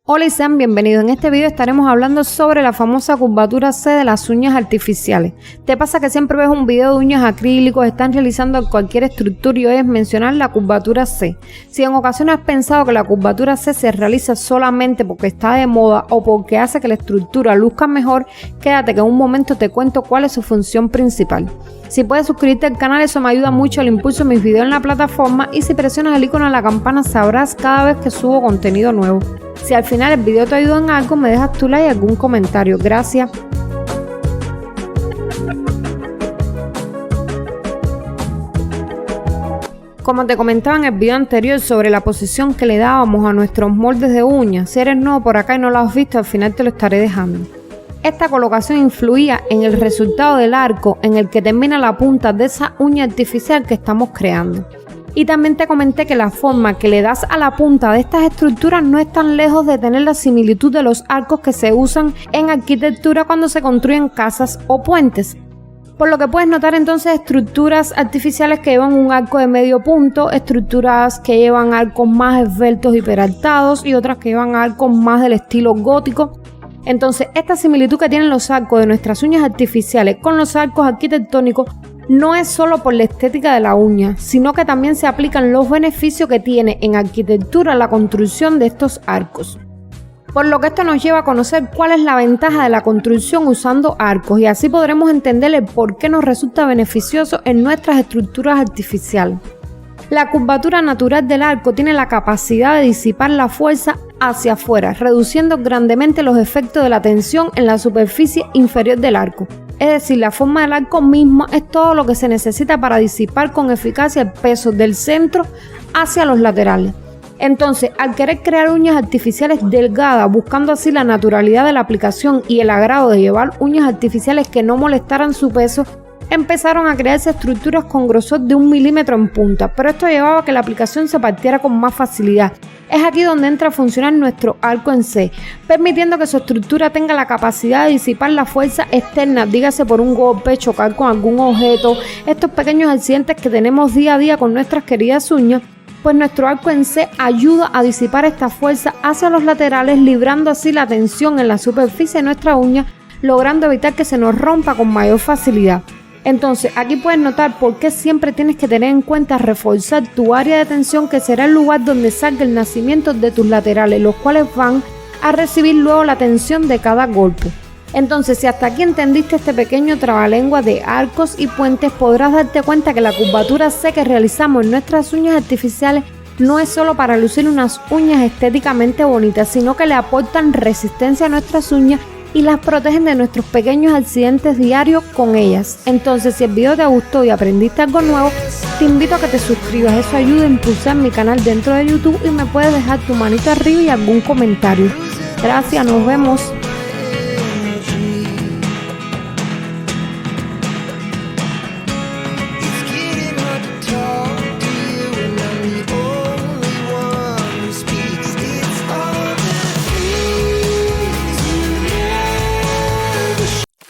Hola y sean bienvenidos. En este video estaremos hablando sobre la famosa curvatura C de las uñas artificiales. ¿Te pasa que siempre ves un video de uñas acrílicos, están realizando cualquier estructura y oyes mencionar la curvatura C? Si en ocasiones has pensado que la curvatura C se realiza solamente porque está de moda o porque hace que la estructura luzca mejor, quédate que en un momento te cuento cuál es su función principal. Si puedes suscribirte al canal, eso me ayuda mucho al impulso de mis videos en la plataforma, y si presionas el icono de la campana sabrás cada vez que subo contenido nuevo. Si al final el video te ayuda en algo, me dejas tu like y algún comentario. Gracias. Como te comentaba en el video anterior sobre la posición que le dábamos a nuestros moldes de uñas, si eres nuevo por acá y no lo has visto, al final te lo estaré dejando. Esta colocación influía en el resultado del arco en el que termina la punta de esa uña artificial que estamos creando. Y también te comenté que la forma que le das a la punta de estas estructuras no es tan lejos de tener la similitud de los arcos que se usan en arquitectura cuando se construyen casas o puentes. Por lo que puedes notar entonces estructuras artificiales que llevan un arco de medio punto, estructuras que llevan arcos más esbeltos y peraltados y otras que llevan arcos más del estilo gótico. Entonces, esta similitud que tienen los arcos de nuestras uñas artificiales con los arcos arquitectónicos no es solo por la estética de la uña, sino que también se aplican los beneficios que tiene en arquitectura la construcción de estos arcos. Por lo que esto nos lleva a conocer cuál es la ventaja de la construcción usando arcos, y así podremos entender el por qué nos resulta beneficioso en nuestras estructuras artificiales. La curvatura natural del arco tiene la capacidad de disipar la fuerza hacia afuera, reduciendo grandemente los efectos de la tensión en la superficie inferior del arco. Es decir, la forma del arco mismo es todo lo que se necesita para disipar con eficacia el peso del centro hacia los laterales. Entonces, al querer crear uñas artificiales delgadas, buscando así la naturalidad de la aplicación y el agrado de llevar uñas artificiales que no molestaran su peso, empezaron a crearse estructuras con grosor de 1 milímetro en punta, pero esto llevaba a que la aplicación se partiera con más facilidad. Es aquí donde entra a funcionar nuestro arco en C, permitiendo que su estructura tenga la capacidad de disipar la fuerza externa, dígase por un golpe, chocar con algún objeto, estos pequeños accidentes que tenemos día a día con nuestras queridas uñas. Pues nuestro arco en C ayuda a disipar esta fuerza hacia los laterales, librando así la tensión en la superficie de nuestra uña, logrando evitar que se nos rompa con mayor facilidad. Entonces, aquí puedes notar por qué siempre tienes que tener en cuenta reforzar tu área de tensión, que será el lugar donde salga el nacimiento de tus laterales, los cuales van a recibir luego la tensión de cada golpe. Entonces, si hasta aquí entendiste este pequeño trabalengua de arcos y puentes, podrás darte cuenta que la curvatura C que realizamos en nuestras uñas artificiales no es solo para lucir unas uñas estéticamente bonitas, sino que le aportan resistencia a nuestras uñas y las protegen de nuestros pequeños accidentes diarios con ellas. Entonces, si el video te gustó y aprendiste algo nuevo, te invito a que te suscribas. Eso ayuda a impulsar mi canal dentro de YouTube y me puedes dejar tu manito arriba y algún comentario. Gracias, nos vemos.